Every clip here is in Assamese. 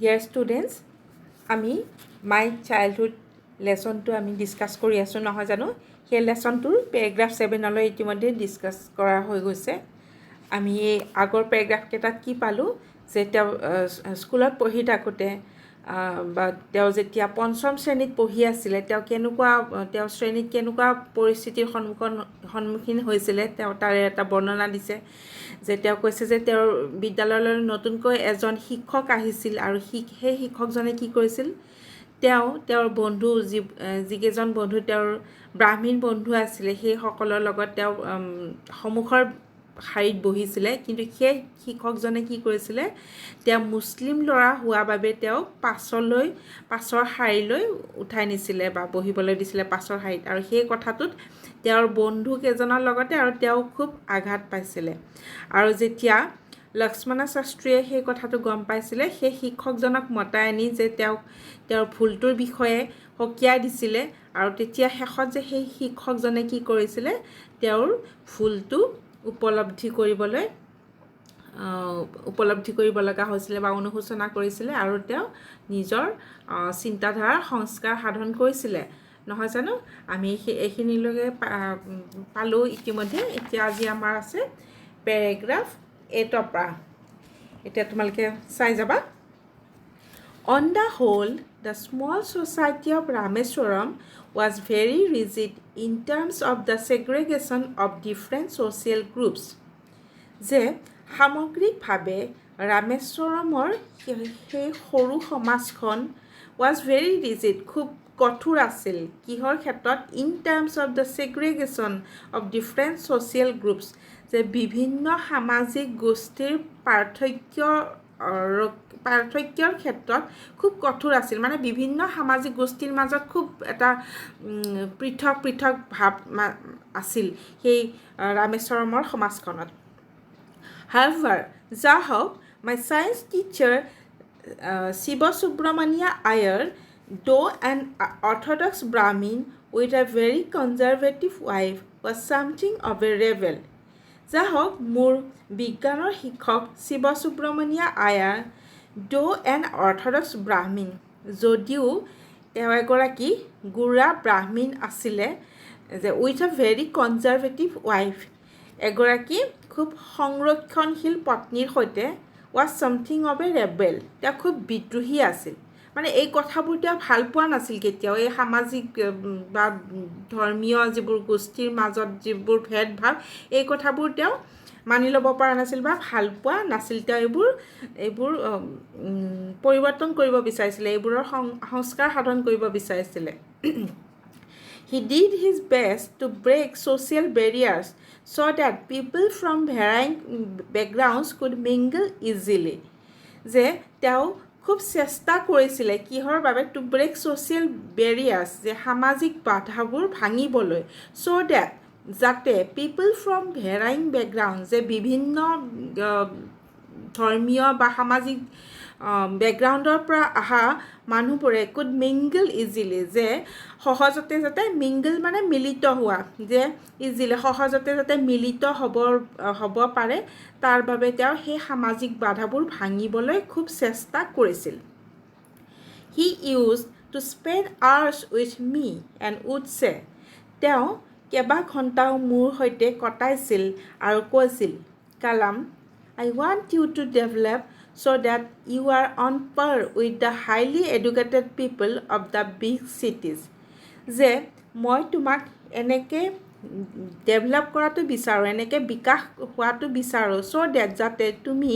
ডিয়াৰ ষ্টুডেণ্টছ, আমি মাই চাইল্ডহুড লেচনটো আমি ডিছকাছ কৰি আছোঁ নহয় জানো। সেই লেচনটোৰ পেৰাগ্ৰাফ 7লৈ ইতিমধ্যে ডিছকাছ কৰা হৈ গৈছে। আমি এই আগৰ পেৰাগ্ৰাফকেইটাত কি পালোঁ যে তেওঁ স্কুলত পঢ়ি থাকোঁতে বা তেওঁ যেতিয়া পঞ্চম শ্ৰেণীত পঢ়ি আছিলে তেওঁ শ্ৰেণীত কেনেকুৱা পৰিস্থিতিৰ সন্মুখীন হৈছিলে তেওঁ তাৰে এটা বৰ্ণনা দিছে। যে তেওঁ কৈছে যে তেওঁৰ বিদ্যালয়লৈ নতুনকৈ এজন শিক্ষক আহিছিল আৰু সেই শিক্ষকজনে কি কৰিছিল, তেওঁৰ বন্ধু যিকেইজন বন্ধু তেওঁৰ ব্ৰাহ্মীণ বন্ধু আছিলে সেইসকলৰ লগত তেওঁ সন্মুখৰ শাৰীত বহিছিলে, কিন্তু সেই শিক্ষকজনে কি কৰিছিলে, তেওঁ মুছলিম ল'ৰা হোৱা বাবে তেওঁক পাছৰ শাৰীলৈ উঠাই নিছিলে বা বহিবলৈ দিছিলে পাছৰ শাৰীত। আৰু সেই কথাটোত তেওঁৰ বন্ধু কেইজনৰ লগতে আৰু তেওঁ খুব আঘাত পাইছিলে। আৰু যেতিয়া লক্ষ্মণ শাস্ত্ৰীয়ে সেই কথাটো গম পাইছিলে, সেই শিক্ষকজনক মতাই আনি যে তেওঁৰ ভুলটোৰ বিষয়ে সকীয়াই দিছিলে। আৰু তেতিয়া শেষত যে সেই শিক্ষকজনে কি কৰিছিলে, তেওঁৰ ভুলটো উপলব্ধি কৰিব লগা হৈছিলে বা অনুশোচনা কৰিছিলে আৰু তেওঁ নিজৰ চিন্তাধাৰাৰ সংস্কাৰ সাধন কৰিছিলে নহয় জানো। আমি এইখিনিলৈকে পালোঁ ইতিমধ্যে। এতিয়া আজি আমাৰ আছে পেৰাগ্ৰাফ 8ৰ পৰা। এতিয়া তোমালোকে চাই যাবা। On the whole, the small society of Rameswaram was very rigid in terms of the segregation of different social groups. যে সামগ্ৰিকভাৱে ৰামেশ্বৰমৰ সেই সৰু সমাজখন was very rigid, খুব কঠোৰ আছিল। কিহৰ ক্ষেত্ৰত? In terms of the segregation of different social groups, যে বিভিন্ন সামাজিক গোষ্ঠীৰ পাৰ্থক্যৰ ক্ষেত্ৰত খুব কঠোৰ আছিল। মানে বিভিন্ন সামাজিক গোষ্ঠীৰ মাজত খুব এটা পৃথক ভাৱ আছিল সেই ৰামেশ্বৰমৰ সমাজখনত। However, যা হওক, my science teacher Shiva Subramania Iyer, though an Orthodox Brahmin with a very conservative wife, was something of a rebel. যা হওক, মোৰ বিজ্ঞানৰ শিক্ষক Shiva Subramania Iyer, though an Orthodox Brahmin, যদিও তেওঁ এগৰাকী গোড়া ব্ৰাহ্মীণ আছিলে, যে with a very conservative wife, এগৰাকী খুব সংৰক্ষণশীল পত্নীৰ সৈতে, was something of A rebel, তেওঁ খুব বিদ্ৰোহী আছিল। মানে এই কথাবোৰ তেওঁ ভাল পোৱা নাছিল কেতিয়াও। এই সামাজিক বা ধৰ্মীয় যিবোৰ গোষ্ঠীৰ মাজত যিবোৰ ভেদভাৱ, এই কথাবোৰ তেওঁ মানি ল'ব পৰা নাছিল বা ভাল পোৱা নাছিল। তেওঁ এইবোৰ পৰিৱৰ্তন কৰিব বিচাৰিছিলে, এইবোৰৰ সংস্কাৰ সাধন কৰিব বিচাৰিছিলে। He did his best to break social barriers so that people from varying backgrounds could mingle easily. যে তেওঁ খুব চেষ্টা কৰিছিলে কিহৰ বাবে? টু ব্ৰেক ছ'চিয়েল বেৰিয়াৰ্ছ, যে সামাজিক বাধাবোৰ ভাঙিবলৈ। ছ' ডেট, যাতে পিপল ফ্ৰম ভেৰাইং বেকগ্ৰাউণ্ড, যে বিভিন্ন ধৰ্মীয় বা সামাজিক বেকগ্ৰাউণ্ডৰ পৰা অহা মানুহবোৰে কুড মিংগল ইজিলি, যে সহজতে যাতে মিংগল মানে মিলিত হোৱা, যে ইজিলি সহজতে যাতে মিলিত হ'ব পাৰে, তাৰ বাবে তেওঁ সেই সামাজিক বাধাবোৰ ভাঙিবলৈ খুব চেষ্টা কৰিছিল। He used to spend hours with me and would say, তেওঁ কেইবা ঘণ্টাও মোৰ সৈতে কটাইছিল আৰু কৈছিল, Kalam, I want you to develop so that you are on par with the highly educated people of the big cities. যে মই তোমাক এনেকৈ ডেভেলপ কৰাটো বিচাৰোঁ, এনেকৈ বিকাশ হোৱাটো বিচাৰোঁ, ছ' ডেট, যাতে তুমি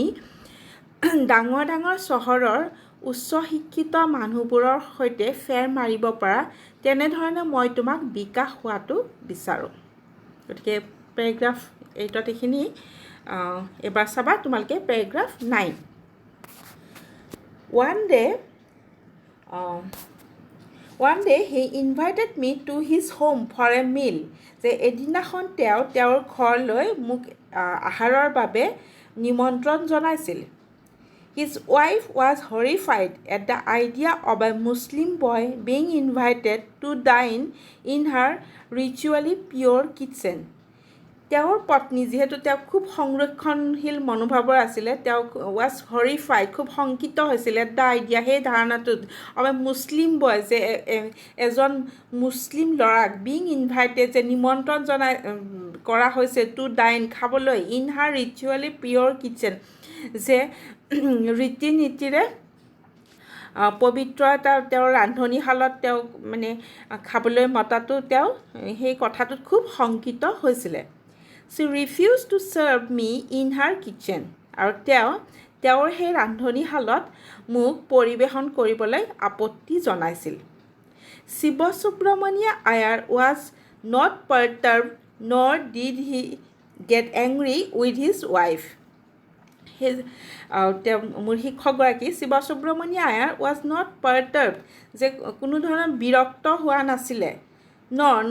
ডাঙৰ চহৰৰ উচ্চ শিক্ষিত মানুহবোৰৰ সৈতে ফেৰ মাৰিব পাৰা, তেনেধৰণে মই তোমাক বিকাশ হোৱাটো বিচাৰোঁ। গতিকে পেৰাগ্ৰাফ 8ত এইখিনি। এবাৰ চাবা তোমালোকে paragraph 9। One day he invited me to his home for a meal. যে এদিনাখন তেওঁৰ ঘৰলৈ মোক আহাৰৰ বাবে নিমন্ত্ৰণ জনাইছিল। His wife was horrified at the idea of a Muslim boy being invited to dine in her ritually pure kitchen. তেওঁৰ পত্নী যিহেতু তেওঁ খুব সংৰক্ষণশীল মনোভাৱৰ আছিলে তেওঁ ৱাজ হৰিফাইড খুব শংকিত হৈছিলে দ্য আইডিয়া সেই ধাৰণাটোত মুছলিম বয় যে এজন মুছলিম ল'ৰাক বিং ইনভাইটেড যে নিমন্ত্ৰণ কৰা হৈছে টু ডাইন খাবলৈ ইন হাৰ ৰিচুৱেলি পিয়'ৰ কিটচেন যে ৰীতি নীতিৰে পবিত্ৰ এটা তেওঁৰ ৰান্ধনীশালত তেওঁক মানে খাবলৈ মতাটো তেওঁ সেই কথাটোত খুব শংকিত হৈছিলে She refused to serve me in her kitchen. আৰু তেওঁৰ সেই ৰান্ধনীশালত মোক পৰিৱেশন কৰিবলৈ আপত্তি জনাইছিল Shiva Subramania Iyer was not perturbed nor did he get angry with his wife. মোৰ শিক্ষকগৰাকী Shiva Subramania Iyer was not perturbed যে কোনো ধৰণৰ বিৰক্ত হোৱা নাছিলে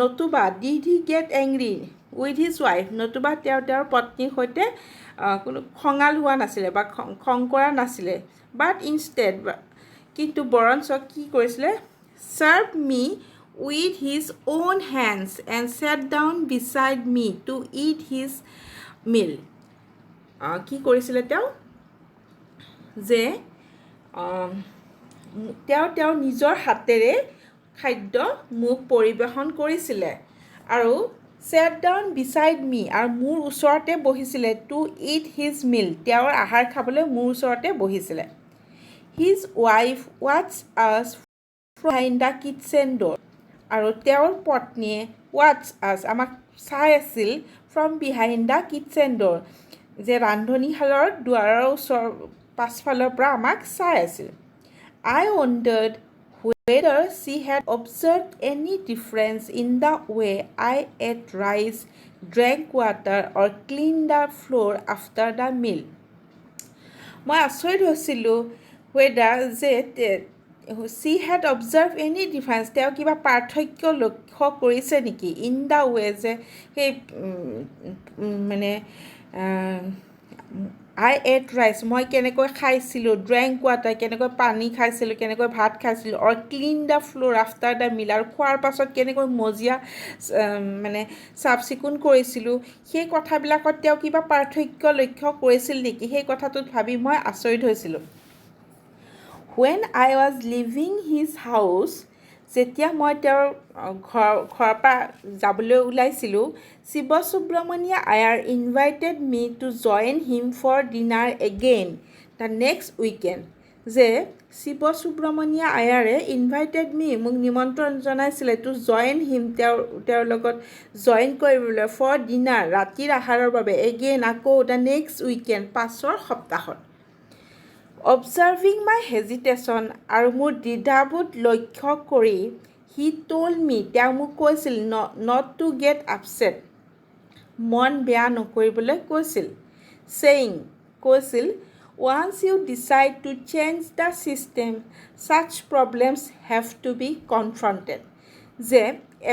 নতুবা did he get angry with his wife নতুবা তেওঁৰ পত্নীৰ সৈতে কোনো খঙাল হোৱা নাছিলে বা খং কৰা নাছিলে বাট ইনষ্টেড কিন্তু বৰঞ্চ কি কৰিছিলে served me with his own hands and sat down beside me to eat his meal কি কৰিছিলে তেওঁ যে তেওঁ নিজৰ হাতেৰে খাদ্য মোক পৰিৱেশন কৰিছিলে আৰু sat down beside me আৰু মোৰ ওচৰতে বহিছিলে to eat his meal তেওঁৰ আহাৰ খাবলৈ মোৰ ওচৰতে বহিছিলে his wife watched us from behind the kitchen door আৰু তেওঁৰ পত্নীয়ে watched us আমাক চাই আছিল from behind the kitchen door যে ৰান্ধনীশালৰ দুৱাৰৰ ওচৰ পাছফালৰ পৰা আমাক চাই আছিল I wondered whether she had observed any difference in the way I ate rice, drank water, or cleaned the floor after the meal. মই আচৰিত হৈছিলোঁ whether যে she had observed any difference তেওঁ কিবা পাৰ্থক্য লক্ষ্য কৰিছে নেকি in the way যে সেই মানে I ate rice মই কেনেকৈ খাইছিলোঁ drank water কেনেকৈ পানী খাইছিলোঁ কেনেকৈ ভাত খাইছিলোঁ or clean the floor after the meal আৰু খোৱাৰ পাছত কেনেকৈ মজিয়া মানে চাফ চিকুণ কৰিছিলোঁ সেই কথাবিলাকত তেওঁ কিবা পাৰ্থক্য লক্ষ্য কৰিছিল নেকি সেই কথাটোত ভাবি মই আচৰিত হৈছিলোঁ When I was leaving his house যেতিয়া মই তেওঁৰ ঘৰৰ পৰা যাবলৈ ওলাইছিলোঁ Shiva Subramania Iyer invited me to join him for dinner again the next weekend যে শিৱ সুব্ৰমণিয়া আয়াৰে ইনভাইটেড মি মোক নিমন্ত্ৰণ জনাইছিলে টু জইন হিম তেওঁৰ লগত জইন কৰিবলৈ ফৰ ডিনাৰ ৰাতিৰ আহাৰৰ বাবে এগেইন আকৌ দ্য নেক্সট উইকেণ্ড পাছৰ সপ্তাহত অবজাৰ্ভিং মাই হেজিটেশ্যন আৰু মোৰ দ্বিধাবোধ লক্ষ্য কৰি হি ট'ল্ড মি তেওঁ মোক কৈছিল নট টু গেট আপছেট মন বেয়া নকৰিবলৈ কৈছিল কৈছিল once you decide to change the system such problems have to be confronted যে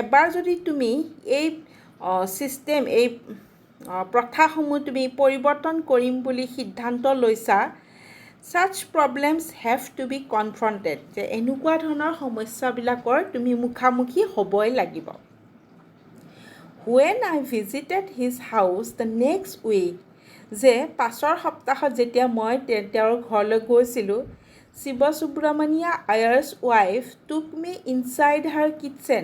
এবাৰ যদি তুমি এই চিষ্টেম এই প্ৰথাসমূহ তুমি পৰিৱৰ্তন কৰিম বুলি সিদ্ধান্ত লৈছা such problems have to be confronted যে এনেকুৱা ধৰণৰ সমস্যাবিলাকৰ তুমি মুখামুখি হ'বই লাগিব when I visited his house the next week যে পাছৰ সপ্তাহত যেতিয়া মই তেওঁৰ ঘৰলৈ গৈছিলোঁ Shiva Subramania Iyer's wife took me inside her kitchen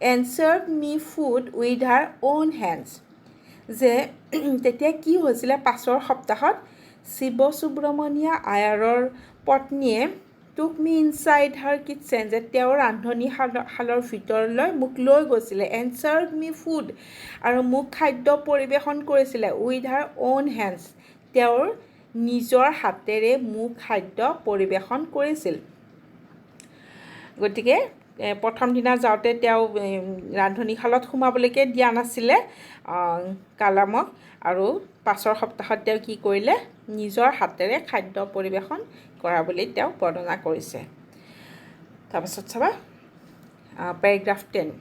and served me food with her own hands যে তেতিয়া কি হৈছিলে পাছৰ সপ্তাহত শিৱ সুব্ৰমণিয়া আয়াৰৰ পত্নীয়ে took me inside her kitchen যে তেওঁৰ ৰান্ধনীশালৰ ভিতৰলৈ মোক লৈ গৈছিলে and served me food আৰু মোক খাদ্য পৰিৱেশন কৰিছিলে with her own hands তেওঁৰ নিজৰ হাতেৰে মোক খাদ্য পৰিৱেশন কৰিছিল গতিকে প্ৰথম দিনা যাওঁতে তেওঁ ৰান্ধনীশালত সোমাবলৈকে দিয়া নাছিলে কালামক আৰু পাছৰ সপ্তাহত তেওঁ কি কৰিলে নিজৰ হাতেৰে খাদ্য পৰিৱেশন কৰা বুলি তেওঁ বৰ্ণনা কৰিছে তাৰপিছত চাবা paragraph 10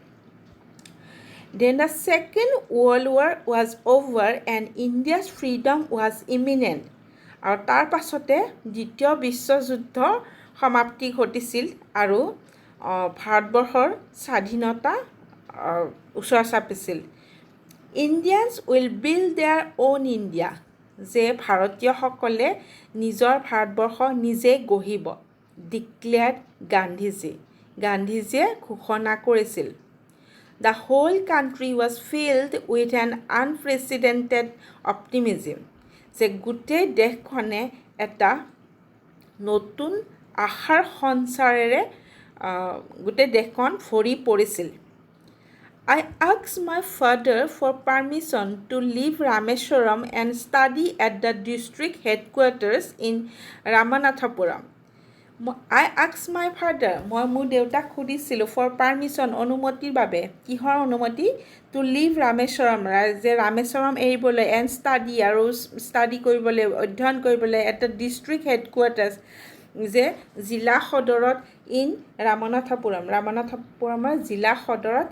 Then the Second World War was over and India's freedom was imminent আৰু তাৰ পাছতে দ্বিতীয় বিশ্বযুদ্ধ সমাপ্তি ঘটিছিল আৰু ভাৰতবৰ্ষৰ স্বাধীনতা ওচৰ চাপিছিল Indians will build there on India, যে ভাৰতীয়সকলে নিজৰ ভাৰতবৰ্ষ নিজেই গঢ়িব, ডিক্লেয়াৰ্ড গান্ধীজী, গান্ধীজীয়ে ঘোষণা কৰিছিল। The whole country was filled with an unprecedented optimism, যে গোটেই দেশখনে এটা নতুন আশাৰ সঞ্চাৰেৰে গোটেই দেশখন ভৰি পৰিছিল। I asked my father for permission to leave Rameswaram and study at the district headquarters in Ramanathapuram. I asked my father, মই মোৰ দেউতাক সুধিছিলোঁ for permission, অনুমতিৰ বাবে। কিহৰ অনুমতি? to leave Rameswaram, যে ৰামেশ্বৰম এৰিবলৈ, and study, আৰু ষ্টাডি কৰিবলৈ, অধ্যয়ন কৰিবলৈ at the district headquarters, যে জিলা সদৰত ইন ৰামনাথপুৰম, ৰামনাথপুৰমৰ জিলা সদৰত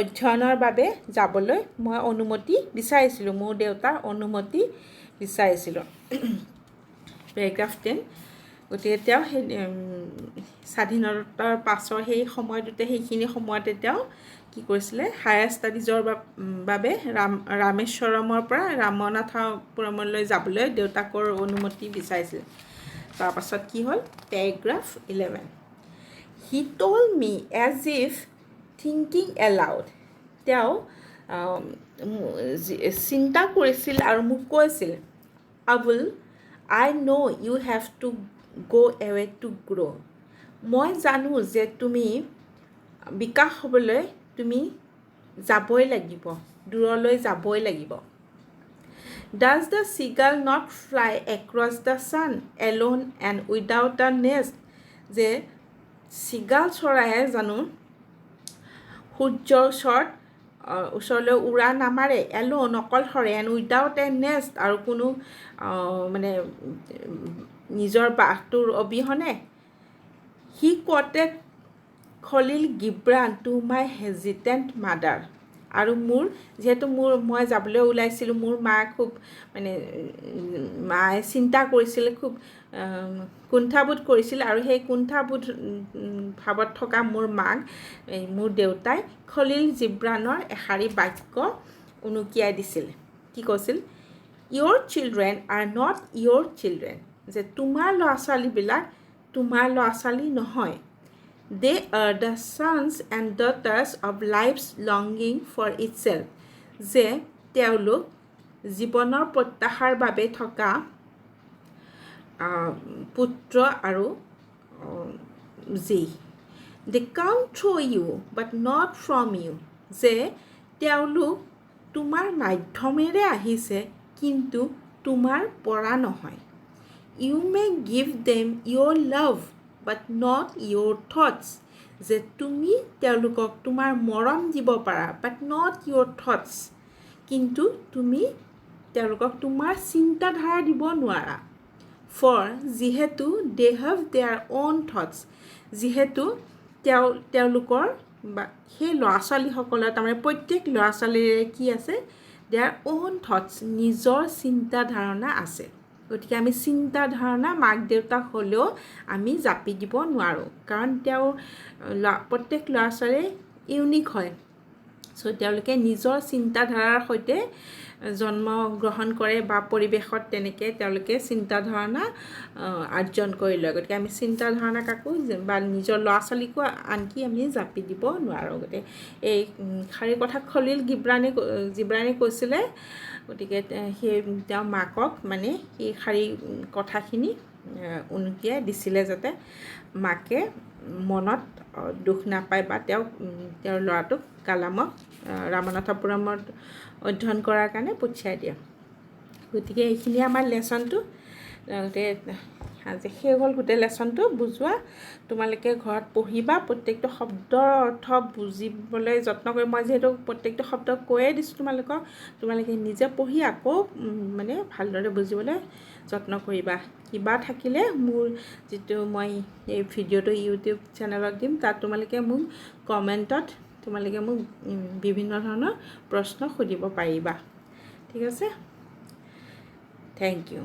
অধ্যয়নৰ বাবে যাবলৈ মই অনুমতি বিচাৰিছিলোঁ, মোৰ দেউতাৰ অনুমতি বিচাৰিছিলোঁ। পেৰাগ্ৰাফ 10। গতিকে তেওঁ সেই স্বাধীনতাৰ পাছৰ সেই সময়টোতে, সেইখিনি সময়তে তেওঁ কি কৰিছিলে, হায়াৰ ষ্টাডিজৰ বাবে ৰামেশ্বৰমৰ পৰা ৰামনাথপুৰমলৈ যাবলৈ দেউতাকৰ অনুমতি বিচাৰিছিল। তাৰপাছত কি হ'ল, paragraph 11। He told me as if thinking aloud, তেওঁ চিন্তা কৰিছিল আৰু মোক কৈছিল, Abul, I know you have to go away to grow. মই জানো যে তুমি বিকাশ হ'বলৈ তুমি যাবই লাগিব, দূৰলৈ যাবই লাগিব। Does the seagull not fly across the sun alone and without a nest? যে চিগাল চৰায়ে জানো সূৰ্যৰ ওচৰলৈ উৰা নামাৰে, এলোন, অকলশৰে, এণ্ড উইদাউট এ নেষ্ট, আৰু কোনো মানে নিজৰ বাসটোৰ অবিহনে। He quoted Khalil Gibran to my hesitant mother. আৰু যিহেতু মই যাবলৈ ওলাইছিলোঁ, মোৰ মায়ে খুব মানে মায়ে চিন্তা কৰিছিল, খুব কুণ্ঠাবোধ কৰিছিল, আৰু সেই কুণ্ঠাবোধ ভাৱত থকা মোৰ মাক মোৰ দেউতাই খলিল জিব্ৰানৰ এষাৰি বাক্য উনুকিয়াই দিছিল। কি কৈছিল? Your children are not your children, যে তোমাৰ ল'ৰা ছোৱালীবিলাক তোমাৰ ল'ৰা ছোৱালী নহয়। They are the sons and daughters of life's longing for itself, যে তেওঁলোক জীৱনৰ প্ৰত্যাশাৰ বাবে থকা পুত্ৰ আৰু জী। They come through you but not from you, যে তেওঁলোক তোমাৰ মাধ্যমেৰে আহিছে কিন্তু তোমাৰ পৰা নহয়। You may give them your love but not your thoughts, যে তুমি তেওঁলোকক তোমাৰ মৰম দিব পাৰা but not your thoughts, কিন্তু তুমি তেওঁলোকক তোমাৰ চিন্তাধাৰা দিব নোৱাৰা। For যিহেতু they have their own thoughts, যিহেতু তেওঁলোকৰ বা সেই ল'ৰা ছোৱালীসকলৰ, তাৰমানে প্ৰত্যেক ল'ৰা ছোৱালীৰে কি আছে, their own thoughts, নিজৰ চিন্তা ধাৰণা আছে। গতিকে আমি চিন্তা ধাৰণা মাক দেউতাক হ'লেও আমি জাপি দিব নোৱাৰোঁ, কাৰণ প্ৰত্যেক ল'ৰা ছোৱালী ইউনিক হয়। চ' তেওঁলোকে নিজৰ চিন্তাধাৰাৰ সৈতে জন্মগ্ৰহণ কৰে বা পৰিৱেশত তেনেকৈ তেওঁলোকে চিন্তাধাৰণা আৰ্জন কৰি লয়। গতিকে আমি চিন্তাধাৰণা কাকো বা নিজৰ ল'ৰা ছোৱালীকো আনকি আমি জাপি দিব নোৱাৰোঁ। গতিকে এই শাৰী কথা খলিল জিব্ৰানে কৈছিলে। গতিকে সেই তেওঁ মাকক মানে সেই শাৰী কথাখিনি উনুকিয়াই দিছিলে, যাতে মাকে মনত দুখ নাপায় বা তেওঁৰ ল'ৰাটোক কালামক ৰামনাথপুৰমত অধ্যয়ন কৰাৰ কাৰণে পঠিয়াই দিয়ে। গতিকে এইখিনি আমাৰ লেচনটো আজি শেষ হ'ল। গোটেই লেচনটো বুজোৱা, তোমালোকে ঘৰত পঢ়িবা, প্ৰত্যেকটো শব্দৰ অৰ্থ বুজিবলৈ যত্ন কৰি, মই যিহেতু প্ৰত্যেকটো শব্দ কৈয়ে দিছোঁ তোমালোকে নিজে পঢ়ি আকৌ মানে ভালদৰে বুজিবলৈ যত্ন কৰিবা। কিবা থাকিলে মোৰ যিটো মই এই ভিডিঅ'টো ইউটিউব চেনেলত দিম, তাত তোমালোকে মোক কমেণ্টত মোক বিভিন্ন ধৰণৰ প্ৰশ্ন সুধিব পাৰিবা। ঠিক আছে, থেংক ইউ।